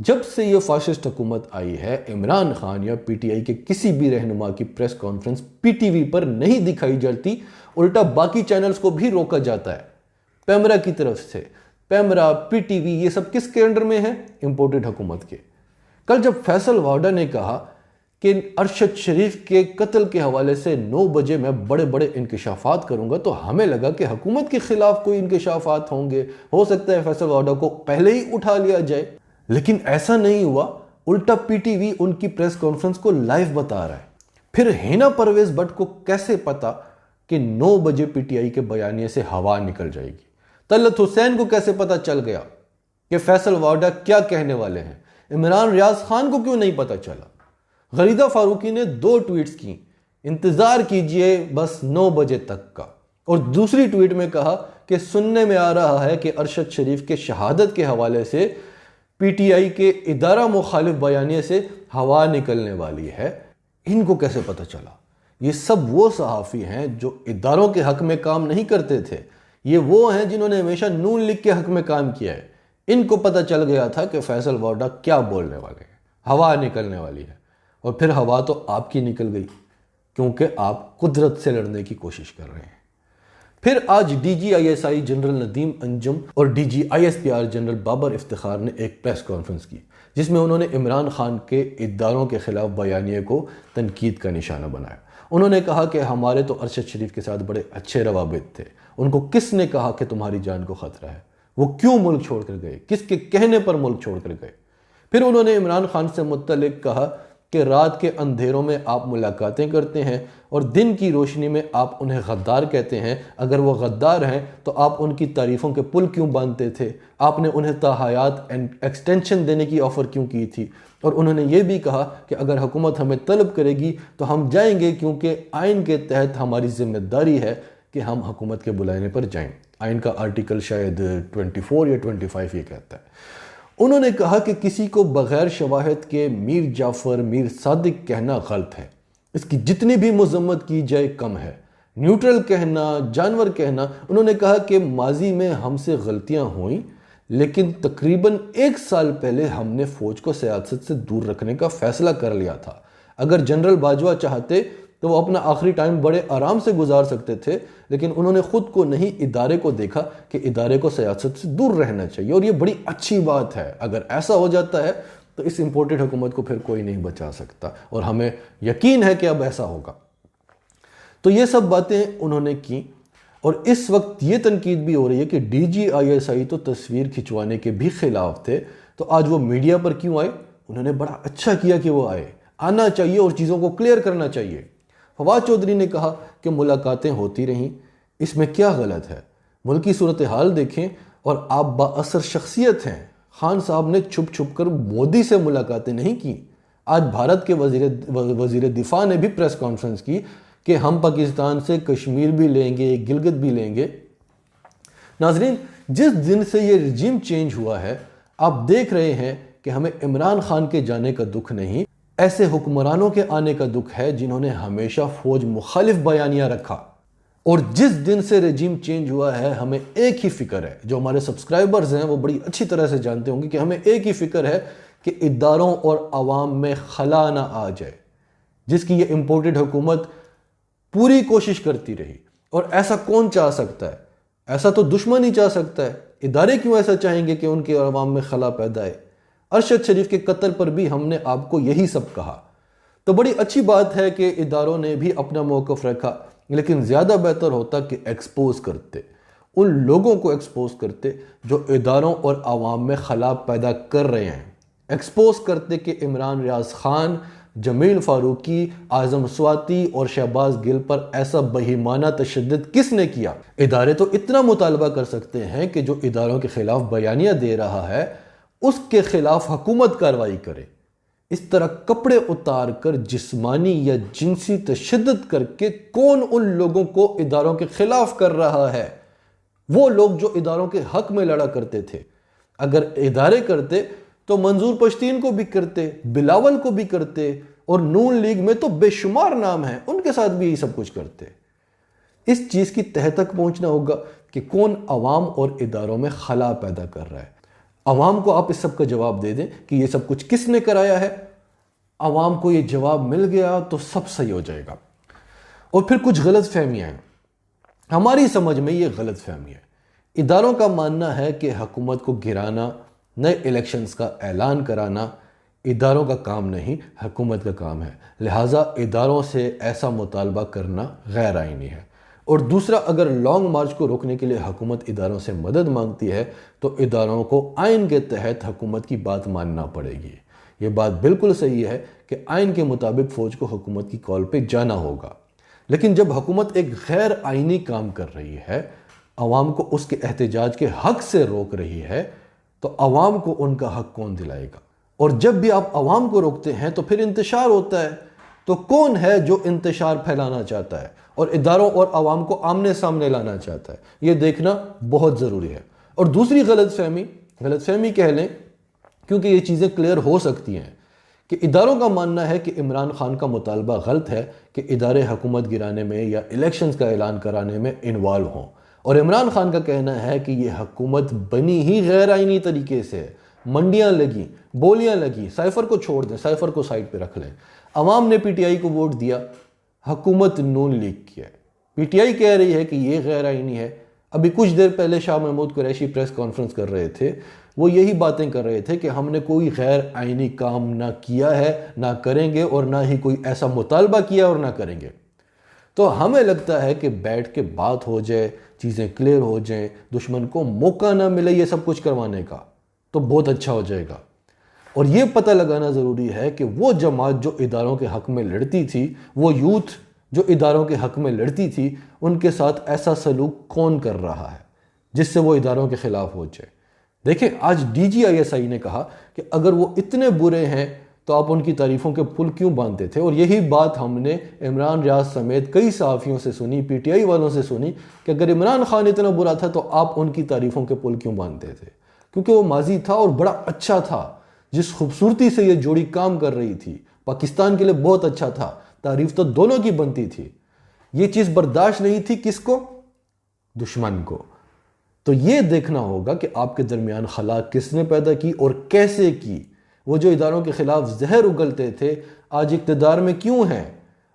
جب سے یہ فاشسٹ حکومت آئی ہے، عمران خان یا پی ٹی آئی کے کسی بھی رہنما کی press conference P T V پر نہیں دکھائی جاتی، الٹا باقی چینلز کو بھی روکا جاتا ہے پیمرا کی طرف سے۔ پیمرا، پی ٹی وی، یہ سب کس کے انڈر میں ہے؟ امپورٹڈ حکومت کے۔ کل جب فیصل واڈا نے کہا کہ ارشد شریف کے قتل کے حوالے سے 9 بجے میں بڑے بڑے انکشافات کروں گا، تو ہمیں لگا کہ حکومت کے خلاف کوئی انکشافات ہوں گے، ہو سکتا ہے فیصل واڈا کو پہلے ہی اٹھا لیا جائے، لیکن ایسا نہیں ہوا۔ الٹا پی ٹی وی ان کی پریس کانفرنس کو لائیو بتا رہا ہے۔ پھر ہینا پرویز بٹ کو کیسے پتا کہ 9 بجے پی ٹی آئی کے بیانیے سے ہوا نکل جائے گی؟ طلعت حسین کو کیسے پتا چل گیا کہ فیصل واڈا کیا کہنے والے ہیں؟ عمران ریاض خان کو کیوں نہیں پتا چلا؟ غریدہ فاروقی نے 2 ٹویٹس کی، انتظار کیجئے بس 9 بجے تک کا، اور دوسری ٹویٹ میں کہا کہ سننے میں آ رہا ہے کہ ارشد شریف کے شہادت کے حوالے سے پی ٹی آئی کے ادارہ مخالف بیانیے سے ہوا نکلنے والی ہے۔ ان کو کیسے پتا چلا؟ یہ سب وہ صحافی ہیں جو اداروں کے حق میں کام نہیں کرتے تھے، یہ وہ ہیں جنہوں نے ہمیشہ نون لیگ کے حق میں کام کیا ہے۔ ان کو پتا چل گیا تھا کہ فیصل واڈا کیا بولنے والے ہیں، ہوا نکلنے والی ہے، اور پھر ہوا تو آپ کی نکل گئی، کیونکہ آپ قدرت سے لڑنے کی کوشش کر رہے ہیں۔ پھر آج D G I S I general Nadeem Anjum اور D G I S P R general Babar Iftikhar نے ایک پریس کانفرنس کی، جس میں انہوں نے عمران خان کے اداروں کے خلاف بیانیے کو تنقید کا نشانہ بنایا۔ انہوں نے کہا کہ ہمارے تو ارشد شریف کے ساتھ بڑے اچھے روابط تھے، ان کو کس نے کہا کہ تمہاری جان کو خطرہ ہے؟ وہ کیوں ملک چھوڑ کر گئے؟ کس کے کہنے پر ملک چھوڑ کر گئے؟ پھر انہوں نے عمران خان سے متعلق کہا کہ رات کے اندھیروں میں آپ ملاقاتیں کرتے ہیں اور دن کی روشنی میں آپ انہیں غدار کہتے ہیں۔ اگر وہ غدار ہیں تو آپ ان کی تعریفوں کے پل کیوں باندھتے تھے؟ آپ نے انہیں تاحیات ایکسٹینشن دینے کی آفر کیوں کی تھی؟ اور انہوں نے یہ بھی کہا کہ اگر حکومت ہمیں طلب کرے گی تو ہم جائیں گے، کیونکہ آئین کے تحت ہماری ذمہ داری ہے کہ ہم حکومت کے بلانے پر جائیں۔ آئین کا آرٹیکل شاید 24 یا 25 یہ کہتا ہے۔ انہوں نے کہا کہ کسی کو بغیر شواہد کے میر جعفر، میر صادق کہنا غلط ہے، اس کی جتنی بھی مذمت کی جائے کم ہے۔ نیوٹرل کہنا، جانور کہنا۔ انہوں نے کہا کہ ماضی میں ہم سے غلطیاں ہوئیں، لیکن تقریباً 1 سال پہلے ہم نے فوج کو سیاست سے دور رکھنے کا فیصلہ کر لیا تھا۔ اگر جنرل باجوہ چاہتے تو وہ اپنا آخری ٹائم بڑے آرام سے گزار سکتے تھے، لیکن انہوں نے خود کو نہیں، ادارے کو دیکھا کہ ادارے کو سیاست سے دور رہنا چاہیے، اور یہ بڑی اچھی بات ہے۔ اگر ایسا ہو جاتا ہے تو اس امپورٹڈ حکومت کو پھر کوئی نہیں بچا سکتا، اور ہمیں یقین ہے کہ اب ایسا ہوگا۔ تو یہ سب باتیں انہوں نے کی، اور اس وقت یہ تنقید بھی ہو رہی ہے کہ ڈی جی آئی ایس آئی تو تصویر کھنچوانے کے بھی خلاف تھے، تو آج وہ میڈیا پر کیوں آئے؟ انہوں نے بڑا اچھا کیا کہ وہ آئے، آنا چاہیے اور چیزوں کو کلیئر کرنا چاہیے۔ فواد چودھری نے کہا کہ ملاقاتیں ہوتی رہیں، اس میں کیا غلط ہے؟ ملکی صورتحال دیکھیں، اور آپ با اثر شخصیت ہیں۔ خان صاحب نے چھپ چھپ کر مودی سے ملاقاتیں نہیں کی۔ آج بھارت کے وزیر دفاع نے بھی پریس کانفرنس کی کہ ہم پاکستان سے کشمیر بھی لیں گے، گلگت بھی لیں گے۔ ناظرین، جس دن سے یہ رجیم چینج ہوا ہے، آپ دیکھ رہے ہیں کہ ہمیں عمران خان کے جانے کا دکھ نہیں، ایسے حکمرانوں کے آنے کا دکھ ہے جنہوں نے ہمیشہ فوج مخالف بیانیہ رکھا۔ اور جس دن سے رجیم چینج ہوا ہے، ہمیں ایک ہی فکر ہے، جو ہمارے سبسکرائبرز ہیں وہ بڑی اچھی طرح سے جانتے ہوں گے کہ ہمیں ایک ہی فکر ہے کہ اداروں اور عوام میں خلا نہ آ جائے، جس کی یہ امپورٹڈ حکومت پوری کوشش کرتی رہی۔ اور ایسا کون چاہ سکتا ہے؟ ایسا تو دشمن ہی چاہ سکتا ہے۔ ادارے کیوں ایسا چاہیں گے کہ ان کے عوام میں خلا پیدا ہے؟ ارشد شریف کے قتل پر بھی ہم نے آپ کو یہی سب کہا۔ تو بڑی اچھی بات ہے کہ اداروں نے بھی اپنا موقف رکھا، لیکن زیادہ بہتر ہوتا کہ ایکسپوز کرتے، ان لوگوں کو ایکسپوز کرتے جو اداروں اور عوام میں خلا پیدا کر رہے ہیں۔ ایکسپوز کرتے کہ عمران ریاض خان، جمیل فاروقی، اعظم سواتی اور شہباز گل پر ایسا بہیمانہ تشدد کس نے کیا۔ ادارے تو اتنا مطالبہ کر سکتے ہیں کہ جو اداروں کے خلاف بیانیہ دے رہا ہے اس کے خلاف حکومت کارروائی کرے۔ اس طرح کپڑے اتار کر جسمانی یا جنسی تشدد کر کے کون ان لوگوں کو اداروں کے خلاف کر رہا ہے؟ وہ لوگ جو اداروں کے حق میں لڑا کرتے تھے۔ اگر ادارے کرتے تو منظور پشتین کو بھی کرتے، بلاول کو بھی کرتے، اور نون لیگ میں تو بے شمار نام ہیں، ان کے ساتھ بھی یہی سب کچھ کرتے۔ اس چیز کی تہہ تک پہنچنا ہوگا کہ کون عوام اور اداروں میں خلا پیدا کر رہا ہے۔ عوام کو آپ اس سب کا جواب دے دیں کہ یہ سب کچھ کس نے کرایا ہے، عوام کو یہ جواب مل گیا تو سب صحیح ہو جائے گا۔ اور پھر کچھ غلط فہمیاں ہیں، ہماری سمجھ میں یہ غلط فہمی ہے۔ اداروں کا ماننا ہے کہ حکومت کو گرانا، نئے الیکشنز کا اعلان کرانا اداروں کا کام نہیں، حکومت کا کام ہے، لہٰذا اداروں سے ایسا مطالبہ کرنا غیر آئینی ہے۔ اور دوسرا، اگر لانگ مارچ کو روکنے کے لیے حکومت اداروں سے مدد مانگتی ہے تو اداروں کو آئین کے تحت حکومت کی بات ماننا پڑے گی۔ یہ بات بالکل صحیح ہے کہ آئین کے مطابق فوج کو حکومت کی کال پہ جانا ہوگا، لیکن جب حکومت ایک غیر آئینی کام کر رہی ہے، عوام کو اس کے احتجاج کے حق سے روک رہی ہے، تو عوام کو ان کا حق کون دلائے گا؟ اور جب بھی آپ عوام کو روکتے ہیں تو پھر انتشار ہوتا ہے، تو کون ہے جو انتشار پھیلانا چاہتا ہے اور اداروں اور عوام کو آمنے سامنے لانا چاہتا ہے؟ یہ دیکھنا بہت ضروری ہے۔ اور دوسری غلط فہمی کہہ لیں، کیونکہ یہ چیزیں کلیئر ہو سکتی ہیں، کہ اداروں کا ماننا ہے کہ عمران خان کا مطالبہ غلط ہے کہ ادارے حکومت گرانے میں یا الیکشنز کا اعلان کرانے میں انوالو ہوں، اور عمران خان کا کہنا ہے کہ یہ حکومت بنی ہی غیر آئینی طریقے سے، منڈیاں لگیں، بولیاں لگیں، سائفر کو چھوڑ دیں، سائفر کو سائڈ پہ رکھ لیں۔ عوام نے پی ٹی آئی کو ووٹ دیا، حکومت نون لیگ کی ہے، پی ٹی آئی کہہ رہی ہے کہ یہ غیر آئینی ہے۔ ابھی کچھ دیر پہلے شاہ محمود قریشی پریس کانفرنس کر رہے تھے، وہ یہی باتیں کر رہے تھے کہ ہم نے کوئی غیر آئینی کام نہ کیا ہے، نہ کریں گے، اور نہ ہی کوئی ایسا مطالبہ کیا اور نہ کریں گے۔ تو ہمیں لگتا ہے کہ بیٹھ کے بات ہو جائے، چیزیں کلیئر ہو جائیں، دشمن کو موقع نہ ملے یہ سب کچھ کروانے کا، تو بہت اچھا ہو جائے گا۔ اور یہ پتہ لگانا ضروری ہے کہ وہ جماعت جو اداروں کے حق میں لڑتی تھی، وہ یوتھ جو اداروں کے حق میں لڑتی تھی، ان کے ساتھ ایسا سلوک کون کر رہا ہے جس سے وہ اداروں کے خلاف ہو جائے۔ دیکھیں، آج ڈی جی آئی ایس آئی نے کہا کہ اگر وہ اتنے برے ہیں تو آپ ان کی تعریفوں کے پل کیوں باندھتے تھے؟ اور یہی بات ہم نے عمران ریاض سمیت کئی صحافیوں سے سنی، پی ٹی آئی والوں سے سنی، کہ اگر عمران خان اتنا برا تھا تو آپ ان کی تعریفوں کے پل کیوں باندھتے تھے؟ کیونکہ وہ ماضی تھا اور بڑا اچھا تھا، جس خوبصورتی سے یہ جوڑی کام کر رہی تھی پاکستان کے لیے بہت اچھا تھا، تعریف تو دونوں کی بنتی تھی۔ یہ چیز برداشت نہیں تھی کس کو؟ دشمن کو۔ تو یہ دیکھنا ہوگا کہ آپ کے درمیان خلا کس نے پیدا کی اور کیسے کی۔ وہ جو اداروں کے خلاف زہر اگلتے تھے آج اقتدار میں کیوں ہیں،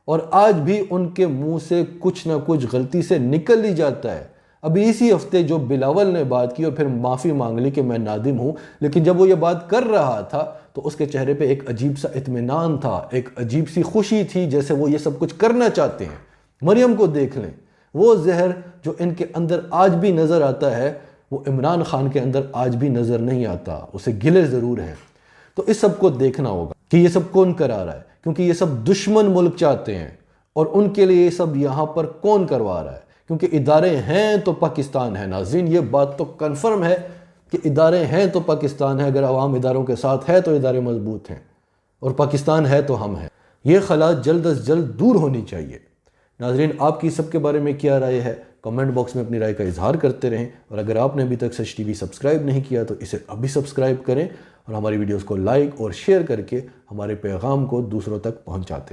اور آج بھی ان کے منہ سے کچھ نہ کچھ غلطی سے نکل ہی جاتا ہے۔ ابھی اسی ہفتے جو بلاول نے بات کی اور پھر معافی مانگ لی کہ میں نادم ہوں، لیکن جب وہ یہ بات کر رہا تھا تو اس کے چہرے پہ ایک عجیب سا اطمینان تھا، ایک عجیب سی خوشی تھی، جیسے وہ یہ سب کچھ کرنا چاہتے ہیں۔ مریم کو دیکھ لیں، وہ زہر جو ان کے اندر آج بھی نظر آتا ہے وہ عمران خان کے اندر آج بھی نظر نہیں آتا، اسے گلے ضرور ہیں۔ تو اس سب کو دیکھنا ہوگا کہ یہ سب کون کرا رہا ہے، کیونکہ یہ سب دشمن ملک چاہتے ہیں، اور ان کے لیے یہ سب یہاں پر کون کروا رہا ہے؟ کیونکہ ادارے ہیں تو پاکستان ہے۔ ناظرین، یہ بات تو کنفرم ہے کہ ادارے ہیں تو پاکستان ہے۔ اگر عوام اداروں کے ساتھ ہے تو ادارے مضبوط ہیں، اور پاکستان ہے تو ہم ہیں۔ یہ خلا جلد از جلد دور ہونی چاہیے۔ ناظرین، آپ کی سب کے بارے میں کیا رائے ہے؟ کمنٹ باکس میں اپنی رائے کا اظہار کرتے رہیں، اور اگر آپ نے ابھی تک سچ ٹی وی سبسکرائب نہیں کیا تو اسے ابھی سبسکرائب کریں، اور ہماری ویڈیوز کو لائک اور شیئر کر کے ہمارے پیغام کو دوسروں تک پہنچاتے ہیں۔